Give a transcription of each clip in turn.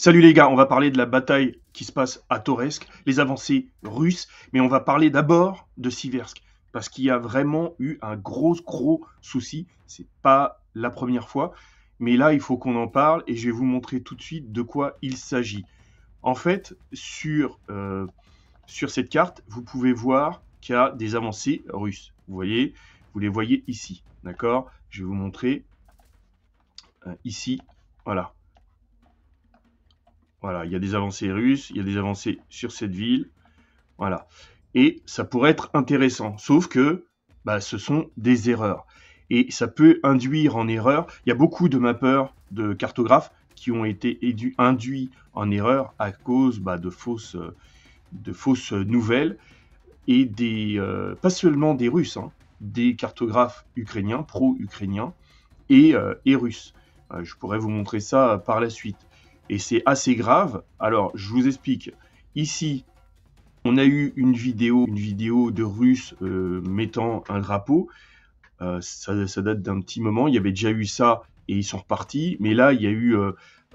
Salut les gars, on va parler de la bataille qui se passe à Toretsk, les avancées russes, mais on va parler d'abord de Siversk, parce qu'il y a vraiment eu un gros souci, c'est pas la première fois, mais là il faut qu'on en parle et je vais vous montrer tout de suite de quoi il s'agit. En fait, sur cette carte, vous pouvez voir qu'il y a des avancées russes, vous voyez, vous les voyez ici, d'accord? Je vais vous montrer ici, voilà. Voilà, il y a des avancées russes, il y a des avancées sur cette ville, voilà. Et ça pourrait être intéressant, sauf que ce sont des erreurs. Et ça peut induire en erreur. Il y a beaucoup de mappeurs, de cartographes qui ont été induits en erreur à cause de fausses nouvelles et pas seulement des Russes, hein, des cartographes ukrainiens, pro-ukrainiens et russes. Je pourrais vous montrer ça par la suite. Et c'est assez grave. Alors, je vous explique. Ici, on a eu une vidéo de Russes mettant un drapeau. Ça date d'un petit moment. Il y avait déjà eu ça et ils sont repartis. Mais là, il y a eu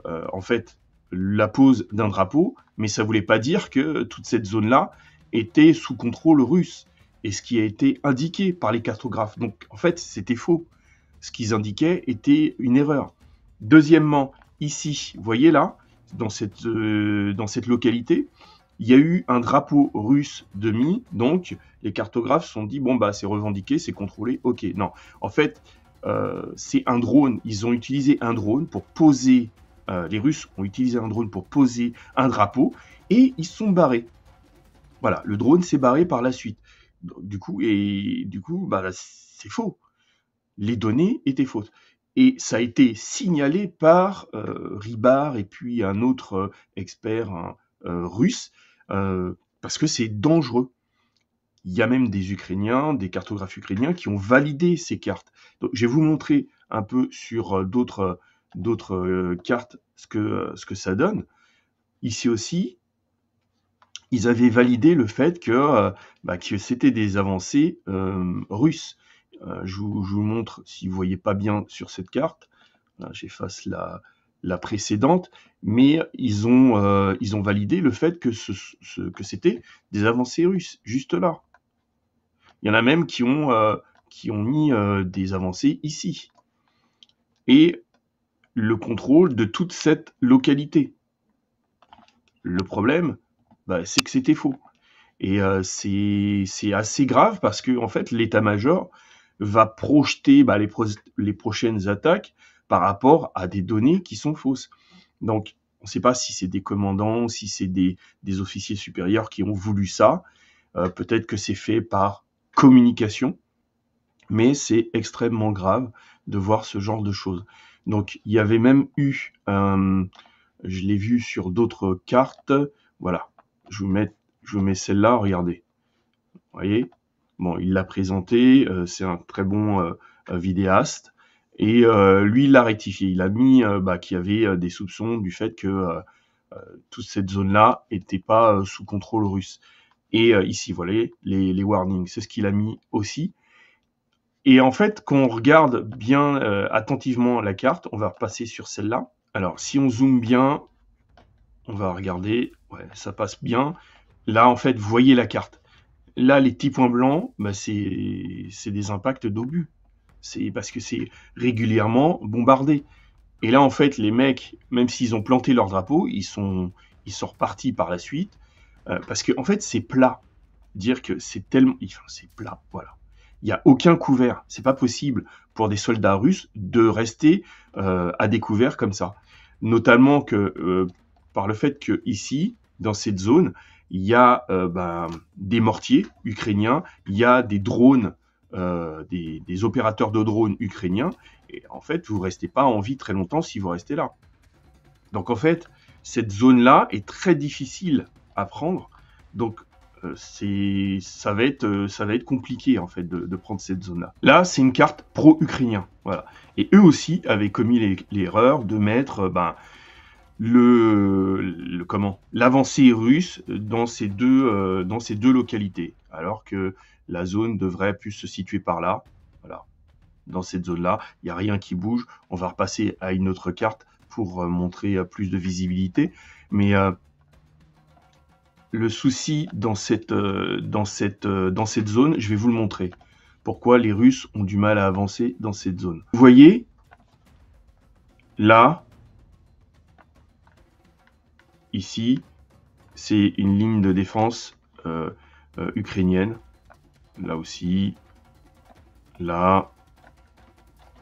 en fait la pose d'un drapeau. Mais ça ne voulait pas dire que toute cette zone-là était sous contrôle russe. Et ce qui a été indiqué par les cartographes. Donc, en fait, c'était faux. Ce qu'ils indiquaient était une erreur. Deuxièmement, ici, vous voyez là, dans cette localité, il y a eu un drapeau russe de mis, donc les cartographes se sont dit, bon, c'est revendiqué, c'est contrôlé, ok. Non, en fait, c'est un drone, ils ont utilisé un drone pour poser, les Russes ont utilisé un drone pour poser un drapeau, et ils se sont barrés. Voilà, le drone s'est barré par la suite. Du coup, c'est faux. Les données étaient fausses. Et ça a été signalé par Ribar et puis un autre expert russe, parce que c'est dangereux. Il y a même des Ukrainiens, des cartographes ukrainiens qui ont validé ces cartes. Donc, je vais vous montrer un peu sur d'autres cartes ce que ça donne. Ici aussi, ils avaient validé le fait que c'était des avancées russes. Je vous montre, si vous ne voyez pas bien sur cette carte, j'efface la précédente, mais ils ont validé le fait que c'était des avancées russes, juste là. Il y en a même qui ont mis des avancées ici. Et le contrôle de toute cette localité. Le problème, c'est que c'était faux. Et c'est assez grave parce que en fait, l'état-major va projeter les prochaines attaques par rapport à des données qui sont fausses. Donc, on ne sait pas si c'est des commandants, si c'est des officiers supérieurs qui ont voulu ça. Peut-être que c'est fait par communication, mais c'est extrêmement grave de voir ce genre de choses. Donc, il y avait même eu, je l'ai vu sur d'autres cartes, voilà, je vous mets celle-là, regardez. Vous voyez? Bon, il l'a présenté, c'est un très bon vidéaste. Et lui, il l'a rectifié. Il a mis qu'il y avait des soupçons du fait que toute cette zone-là n'était pas sous contrôle russe. Et ici, vous voyez, les warnings, c'est ce qu'il a mis aussi. Et en fait, quand on regarde bien attentivement la carte, on va repasser sur celle-là. Alors, si on zoome bien, on va regarder, ouais, ça passe bien. Là, en fait, vous voyez la carte. Là, les petits points blancs, c'est des impacts d'obus. C'est parce que c'est régulièrement bombardé. Et là, en fait, les mecs, même s'ils ont planté leur drapeau, ils sont repartis par la suite. Parce que, en fait, c'est plat. Dire que c'est tellement... Enfin, c'est plat, voilà. Il n'y a aucun couvert. C'est pas possible pour des soldats russes de rester à découvert comme ça. Notamment que par le fait que ici, dans cette zone, il y a des mortiers ukrainiens, il y a des drones, des opérateurs de drones ukrainiens, et en fait, vous ne restez pas en vie très longtemps si vous restez là. Donc en fait, cette zone-là est très difficile à prendre, donc ça va être compliqué en fait de prendre cette zone-là. Là, c'est une carte pro-ukrainien, voilà. Et eux aussi avaient commis l'erreur de mettre l'avancée russe dans ces deux localités, alors que la zone devrait plus se situer par là. Voilà. Dans cette zone-là, il n'y a rien qui bouge. On va repasser à une autre carte pour montrer plus de visibilité. Mais le souci dans cette zone, je vais vous le montrer. Pourquoi les Russes ont du mal à avancer dans cette zone. Vous voyez, là, ici, c'est une ligne de défense ukrainienne. Là aussi, là,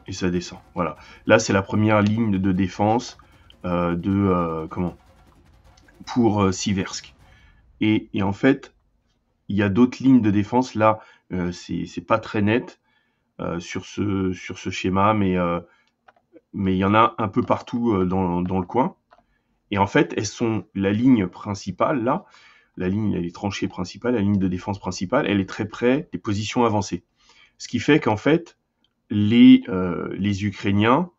et ça descend. Voilà. Là, c'est la première ligne de défense pour Siversk. Et en fait, il y a d'autres lignes de défense. Là, c'est pas très net sur ce schéma, mais il y en a un peu partout dans le coin. Et en fait, elles sont la ligne principale, là, les tranchées principales, la ligne de défense principale, elle est très près des positions avancées. Ce qui fait qu'en fait, les Ukrainiens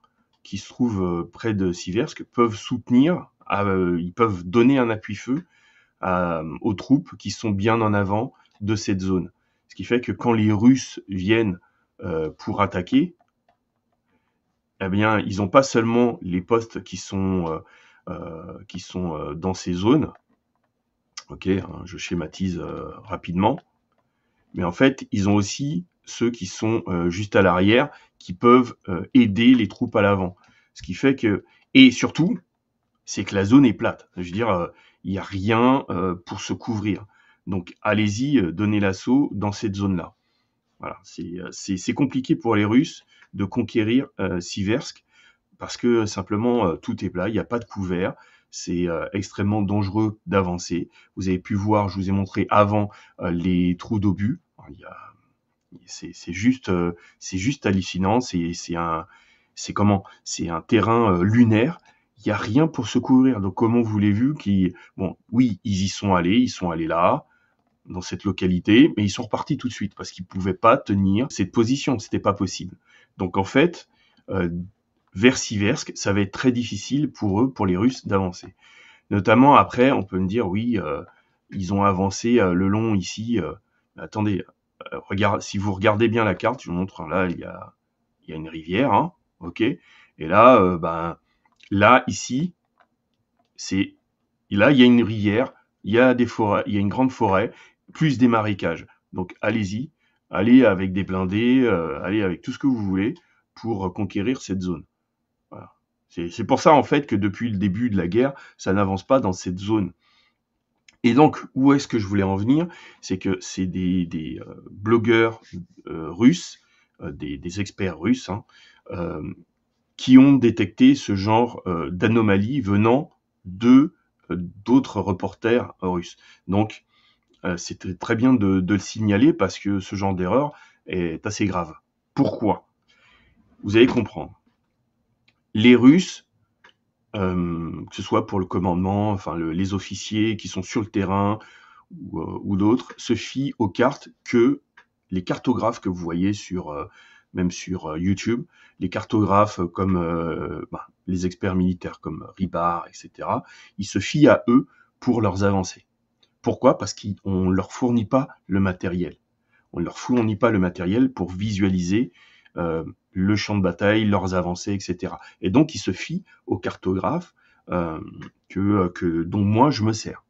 qui se trouvent près de Siversk peuvent soutenir, ils peuvent donner un appui-feu aux troupes qui sont bien en avant de cette zone. Ce qui fait que quand les Russes viennent pour attaquer, eh bien, ils n'ont pas seulement les postes qui sont dans ces zones. Ok, hein, je schématise rapidement. Mais en fait, ils ont aussi ceux qui sont juste à l'arrière, qui peuvent aider les troupes à l'avant. Ce qui fait que... Et surtout, c'est que la zone est plate. Je veux dire, il n'y a rien pour se couvrir. Donc, allez-y, donnez l'assaut dans cette zone-là. Voilà, c'est compliqué pour les Russes de conquérir Siversk, parce que simplement, tout est plat, il n'y a pas de couvert. C'est extrêmement dangereux d'avancer. Vous avez pu voir, je vous ai montré avant les trous d'obus. C'est juste hallucinant. C'est un terrain lunaire. Il n'y a rien pour se couvrir. Donc, comment vous l'avez vu, bon, oui, ils sont allés là, dans cette localité, mais ils sont repartis tout de suite parce qu'ils ne pouvaient pas tenir cette position. C'était pas possible. Donc, en fait, vers Siversk, ça va être très difficile pour eux, pour les Russes, d'avancer. Notamment après, on peut me dire, oui, ils ont avancé le long ici. Attendez, si vous regardez bien la carte, je vous montre, là, il y a une rivière, hein, ok. Et là, là, ici, là, il y a une rivière, il y a des forêts, il y a une grande forêt, plus des marécages. Donc, allez-y, allez avec des blindés, allez avec tout ce que vous voulez pour conquérir cette zone. Voilà. C'est pour ça, en fait, que depuis le début de la guerre, ça n'avance pas dans cette zone. Et donc, où est-ce que je voulais en venir? C'est que c'est des blogueurs russes, des experts russes, hein, qui ont détecté ce genre d'anomalie venant d'autres reporters russes. Donc, c'est très bien de le signaler parce que ce genre d'erreur est assez grave. Pourquoi? Vous allez comprendre. Les Russes, que ce soit pour le commandement, enfin les officiers qui sont sur le terrain ou d'autres, se fient aux cartes que les cartographes que vous voyez même sur YouTube, les cartographes comme les experts militaires comme Ribard, etc., ils se fient à eux pour leurs avancées. Pourquoi? Parce qu'on ne leur fournit pas le matériel. On ne leur fournit pas le matériel pour visualiser le champ de bataille, leurs avancées, etc. Et donc, ils se fient aux cartographes dont moi, je me sers.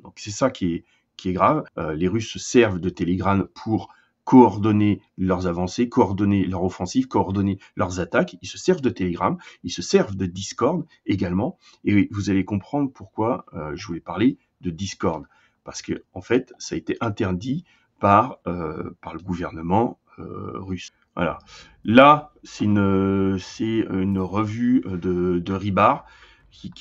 Donc, c'est ça qui est grave. Les Russes se servent de Telegram pour coordonner leurs avancées, coordonner leur offensive, coordonner leurs attaques. Ils se servent de Telegram, ils se servent de Discord également. Et vous allez comprendre pourquoi je voulais parler de Discord. Parce que, en fait, ça a été interdit par le gouvernement russe. Voilà. Là, c'est une revue de Ribard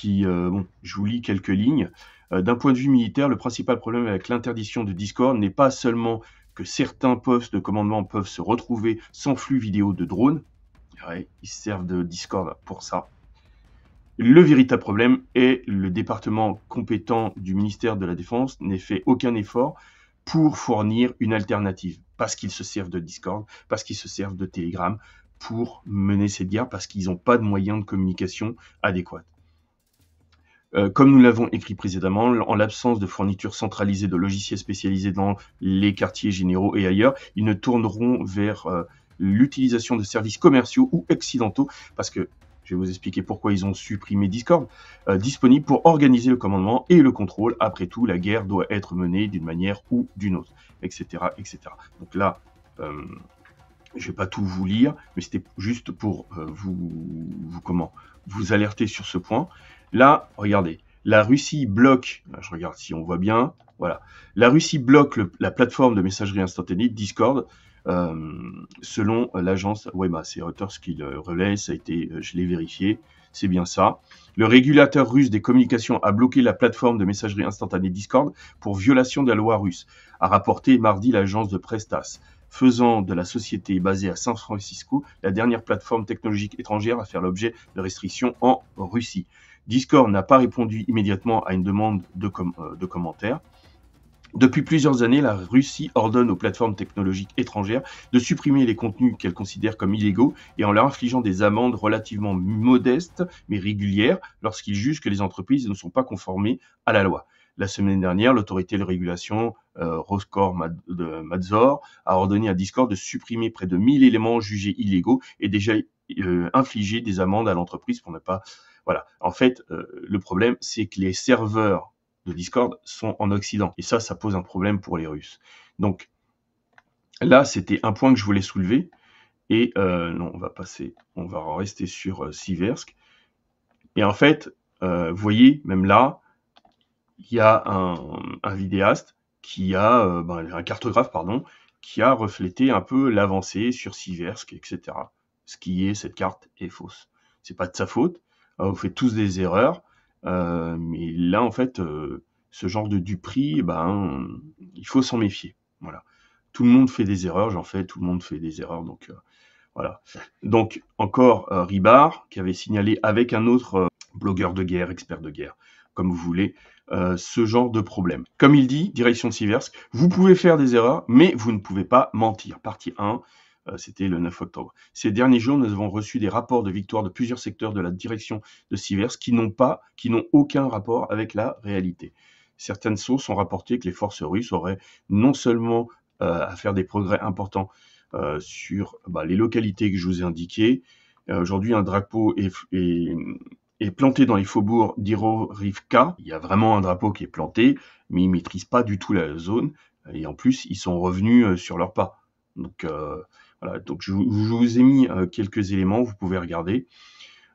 bon, je vous lis quelques lignes. D'un point de vue militaire, le principal problème avec l'interdiction de Discord n'est pas seulement que certains postes de commandement peuvent se retrouver sans flux vidéo de drones. Ouais, ils se servent de Discord pour ça. Le véritable problème est le département compétent du ministère de la Défense n'a fait aucun effort pour fournir une alternative, parce qu'ils se servent de Discord, parce qu'ils se servent de Telegram pour mener cette guerre, parce qu'ils n'ont pas de moyens de communication adéquats. Comme nous l'avons écrit précédemment, en l'absence de fourniture centralisée de logiciels spécialisés dans les quartiers généraux et ailleurs, ils ne tourneront vers l'utilisation de services commerciaux ou accidentaux, parce que je vais vous expliquer pourquoi ils ont supprimé Discord, disponible pour organiser le commandement et le contrôle. Après tout, la guerre doit être menée d'une manière ou d'une autre, etc., etc. Donc là, je ne vais pas tout vous lire, mais c'était juste pour vous alerter sur ce point. Là, regardez, la Russie bloque, je regarde si on voit bien, voilà, la Russie bloque la plateforme de messagerie instantanée Discord, selon l'agence Wema. C'est Reuters qui le relaie, ça a été, je l'ai vérifié, c'est bien ça. Le régulateur russe des communications a bloqué la plateforme de messagerie instantanée Discord pour violation de la loi russe, a rapporté mardi l'agence de presse TASS, faisant de la société basée à San Francisco la dernière plateforme technologique étrangère à faire l'objet de restrictions en Russie. Discord n'a pas répondu immédiatement à une demande de commentaires. Depuis plusieurs années, la Russie ordonne aux plateformes technologiques étrangères de supprimer les contenus qu'elle considère comme illégaux et en leur infligeant des amendes relativement modestes mais régulières lorsqu'ils jugent que les entreprises ne sont pas conformées à la loi. La semaine dernière, l'autorité de régulation Roskomnadzor a ordonné à Discord de supprimer près de 1000 éléments jugés illégaux et déjà infligé des amendes à l'entreprise pour ne pas... Voilà. En fait, le problème, c'est que les serveurs de Discord sont en Occident. Et ça pose un problème pour les Russes. Donc là, c'était un point que je voulais soulever. Et non, on va rester sur Siversk. Et en fait, vous voyez, même là, il y a un vidéaste qui a, un cartographe, pardon, qui a reflété un peu l'avancée sur Siversk, etc. Ce qui est, cette carte est fausse. C'est pas de sa faute. Vous faites tous des erreurs. Mais là, en fait, ce genre de duperie, il faut s'en méfier. Voilà. Tout le monde fait des erreurs, tout le monde fait des erreurs, donc voilà. Donc, encore Ribard, qui avait signalé avec un autre blogueur de guerre, expert de guerre, comme vous voulez, ce genre de problème. Comme il dit, direction de Siversk, vous pouvez faire des erreurs, mais vous ne pouvez pas mentir. Partie 1, c'était le 9 octobre. Ces derniers jours, nous avons reçu des rapports de victoire de plusieurs secteurs de la direction de Siversk qui n'ont aucun rapport avec la réalité. Certaines sources ont rapporté que les forces russes auraient non seulement à faire des progrès importants sur les localités que je vous ai indiquées. Aujourd'hui, un drapeau est planté dans les faubourgs d'Irovrivka. Il y a vraiment un drapeau qui est planté, mais ils ne maîtrisent pas du tout la zone. Et en plus, ils sont revenus sur leurs pas. Donc, voilà. Donc je vous ai mis quelques éléments, vous pouvez regarder.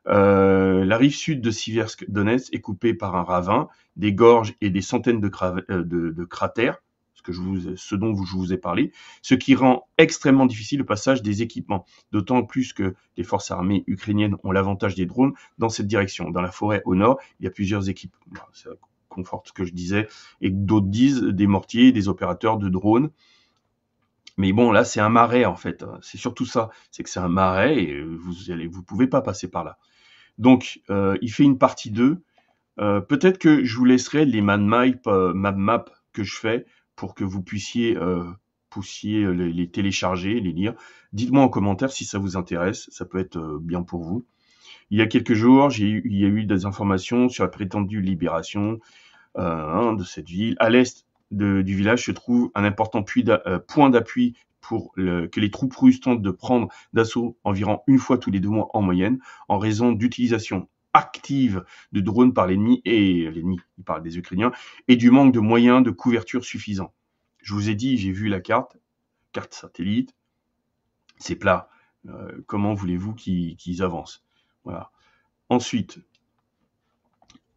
La rive sud de Siversk-Donetsk est coupée par un ravin, des gorges et des centaines de cratères, ce dont je vous ai parlé, ce qui rend extrêmement difficile le passage des équipements, d'autant plus que les forces armées ukrainiennes ont l'avantage des drones dans cette direction. Dans la forêt au nord, il y a plusieurs équipements, ça conforte ce que je disais, et d'autres disent des mortiers, des opérateurs de drones. Mais bon, là, c'est un marais, en fait. C'est surtout ça. C'est que c'est un marais et vous pouvez pas passer par là. Donc, il fait une partie 2. Peut-être que je vous laisserai les map que je fais pour que vous puissiez les télécharger, les lire. Dites-moi en commentaire si ça vous intéresse. Ça peut être bien pour vous. Il y a quelques jours, il y a eu des informations sur la prétendue libération de cette ville. À l'est du village se trouve un important point d'appui pour que les troupes russes tentent de prendre d'assaut environ une fois tous les 2 mois en moyenne, en raison d'utilisation active de drones par l'ennemi, il parle des Ukrainiens, et du manque de moyens de couverture suffisants. Je vous ai dit, j'ai vu la carte satellite, c'est plat. Comment voulez-vous qu'ils avancent? Voilà. Ensuite,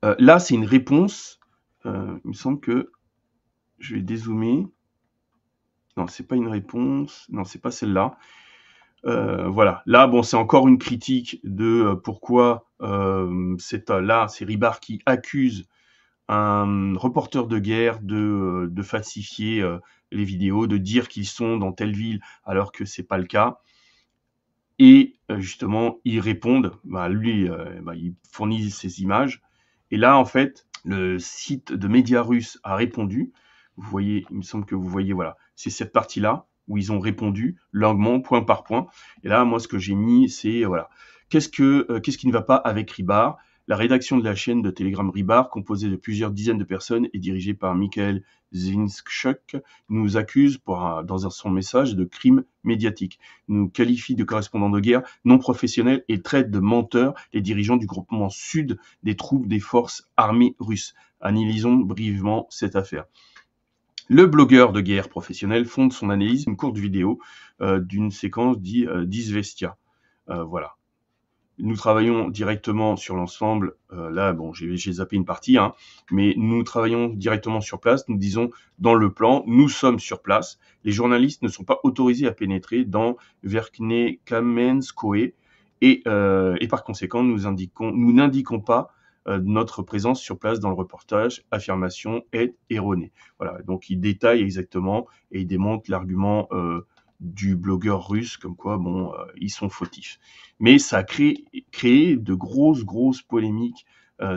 là, c'est une réponse. Il me semble que je vais dézoomer. Non, c'est pas une réponse. Non, c'est pas celle-là. Voilà. Là, bon, c'est encore une critique de pourquoi c'est Ribard qui accuse un reporter de guerre de falsifier les vidéos, de dire qu'ils sont dans telle ville alors que c'est pas le cas. Et justement, ils répondent. Il fournit ces images. Et là, en fait, le site de médias russes a répondu. Vous voyez, il me semble que vous voyez, voilà, c'est cette partie-là où ils ont répondu longuement, point par point. Et là, moi, ce que j'ai mis, c'est, voilà, qu'est-ce qui ne va pas avec Ribard? La rédaction de la chaîne de Telegram Rybar, composée de plusieurs dizaines de personnes et dirigée par Mikhail Zinchuk, nous accuse dans son message de crime médiatique, nous qualifie de correspondants de guerre non professionnels et traite de menteurs les dirigeants du groupement sud des troupes des forces armées russes. Analysons brièvement cette affaire. Le blogueur de guerre professionnel fonde son analyse une courte vidéo d'une séquence d'Izvestia. Voilà. Nous travaillons directement sur l'ensemble. Là, bon, j'ai zappé une partie, hein, mais nous travaillons directement sur place. Nous disons dans le plan, nous sommes sur place. Les journalistes ne sont pas autorisés à pénétrer dans Verkhney Kamenskoye et par conséquent, nous n'indiquons pas notre présence sur place dans le reportage. Affirmation est erronée. Voilà. Donc, il détaille exactement et il démontre l'argument du blogueur russe, comme quoi, bon, ils sont fautifs. Mais ça a créé de grosses polémiques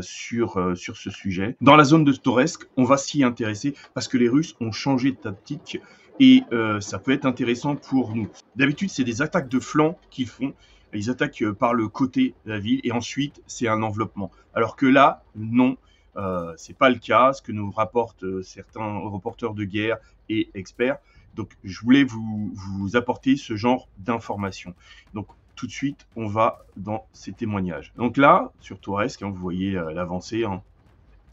sur ce sujet. Dans la zone de Toretsk, on va s'y intéresser parce que les Russes ont changé de tactique et ça peut être intéressant pour nous. D'habitude, c'est des attaques de flanc qu'ils font. Ils attaquent par le côté de la ville et ensuite, c'est un enveloppement. Alors que là, non. C'est pas le cas, ce que nous rapportent certains reporters de guerre et experts. Donc, je voulais vous apporter ce genre d'informations. Donc, tout de suite, on va dans ces témoignages. Donc là, sur Toretsk, hein, vous voyez l'avancée, hein,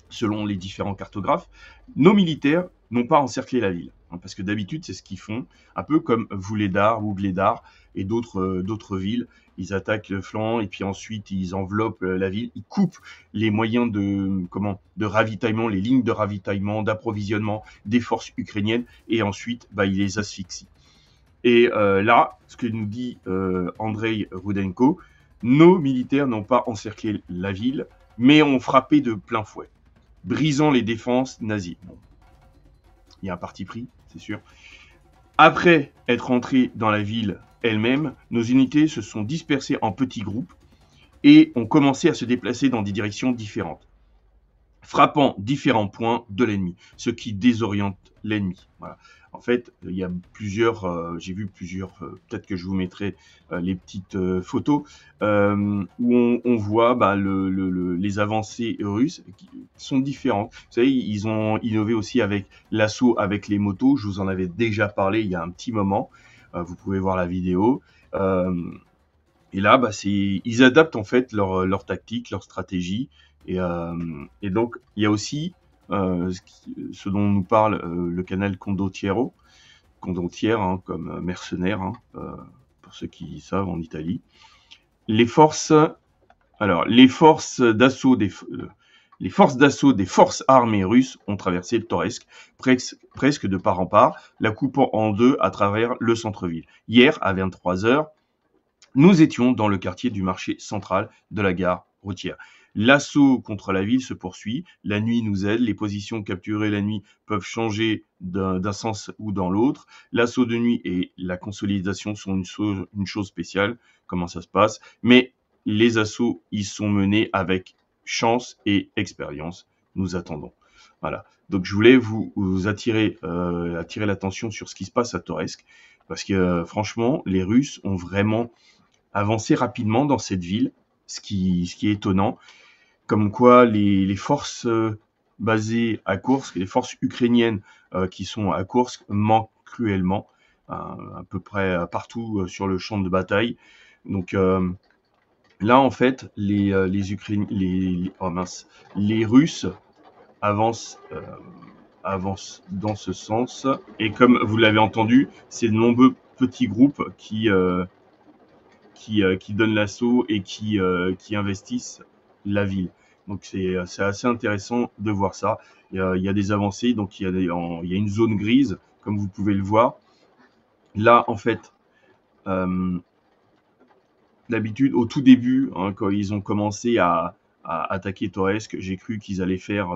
selon les différents cartographes, nos militaires n'ont pas encerclé la ville. Hein, parce que d'habitude, c'est ce qu'ils font, un peu comme Vuhledar ou Gledar et d'autres villes. Ils attaquent le flanc et puis ensuite, ils enveloppent la ville. Ils coupent les moyens de ravitaillement, les lignes de ravitaillement, d'approvisionnement des forces ukrainiennes et ensuite, ils les asphyxient. Et là, ce que nous dit Andrei Rudenko, nos militaires n'ont pas encerclé la ville, mais ont frappé de plein fouet, brisant les défenses nazies. Bon. Il y a un parti pris, c'est sûr. Après être entrés dans la ville elle-même, nos unités se sont dispersées en petits groupes et ont commencé à se déplacer dans des directions différentes, frappant différents points de l'ennemi, ce qui désoriente l'ennemi. Voilà. En fait, il y a j'ai vu plusieurs, peut-être que je vous mettrai les petites photos, où on voit les avancées russes qui sont différentes. Vous savez, ils ont innové aussi avec l'assaut avec les motos, je vous en avais déjà parlé il y a un petit moment, vous pouvez voir la vidéo. Et là, ils adaptent en fait leur tactique, leur stratégie. Et donc, il y a aussi ce dont nous parle le canal Condottiero, hein, comme mercenaire, hein, pour ceux qui savent, en Italie. Les forces d'assaut des forces armées russes ont traversé le Toretsk presque de part en part, la coupant en deux à travers le centre-ville. Hier, à 23h, nous étions dans le quartier du marché central de la gare routière. L'assaut contre la ville se poursuit. La nuit nous aide. Les positions capturées la nuit peuvent changer d'un sens ou dans l'autre. L'assaut de nuit et la consolidation sont une chose spéciale. Comment ça se passe? Mais les assauts, ils sont menés avec chance et expérience. Nous attendons. Voilà. Donc je voulais vous attirer l'attention sur ce qui se passe à Toretsk. Parce que franchement, les Russes ont vraiment avancé rapidement dans cette ville, ce qui est étonnant. Comme quoi les forces basées à Koursk, les forces ukrainiennes qui sont à Koursk manquent cruellement, à peu près partout sur le champ de bataille. Donc là, en fait, les Russes avancent dans ce sens. Et comme vous l'avez entendu, c'est de nombreux petits groupes qui donnent l'assaut et qui investissent la ville. Donc c'est assez intéressant de voir ça. Il y a des avancées, donc il y a une zone grise, comme vous pouvez le voir. Là, en fait, d'habitude, au tout début, hein, quand ils ont commencé à attaquer Toretsk, j'ai cru qu'ils allaient faire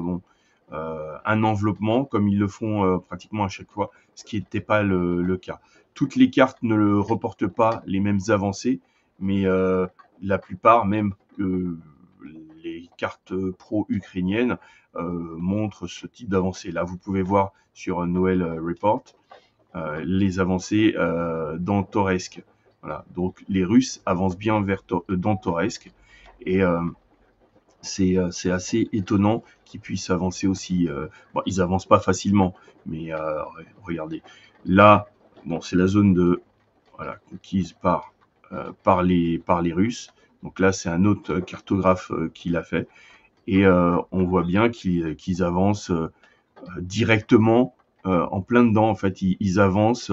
un enveloppement, comme ils le font pratiquement à chaque fois, ce qui n'était pas le cas. Toutes les cartes ne le reportent pas les mêmes avancées, mais la plupart, même les cartes pro-ukrainiennes, montrent ce type d'avancée. Là, vous pouvez voir sur Noël Report les avancées dans Toretsk. Voilà. Donc les Russes avancent bien dans Toretsk et c'est assez étonnant qu'ils puissent avancer aussi. Bon, ils avancent pas facilement, mais regardez. Là, bon, c'est la zone voilà, conquise par les Russes. Donc là, c'est un autre cartographe qui l'a fait. Et on voit bien qu'ils avancent directement en plein dedans. En fait, ils avancent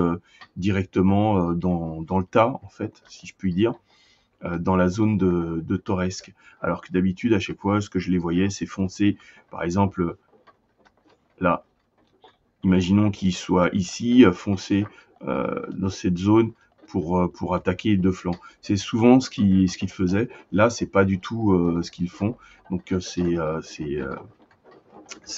directement dans le tas, en fait, si je puis dire, dans la zone de Toresk. Alors que d'habitude, à chaque fois, ce que je les voyais, c'est foncer. Par exemple, là, imaginons qu'ils soient ici, foncer dans cette zone pour attaquer de flanc. C'est souvent ce qu'ils faisaient. Là, c'est pas du tout ce qu'ils font. Donc c'est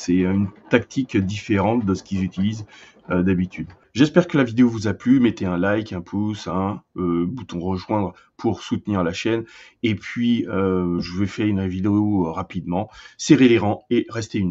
une tactique différente de ce qu'ils utilisent d'habitude. J'espère que la vidéo vous a plu. Mettez un like, un pouce, un bouton rejoindre pour soutenir la chaîne. Et puis, je vais faire une vidéo rapidement. Serrez les rangs et restez unis.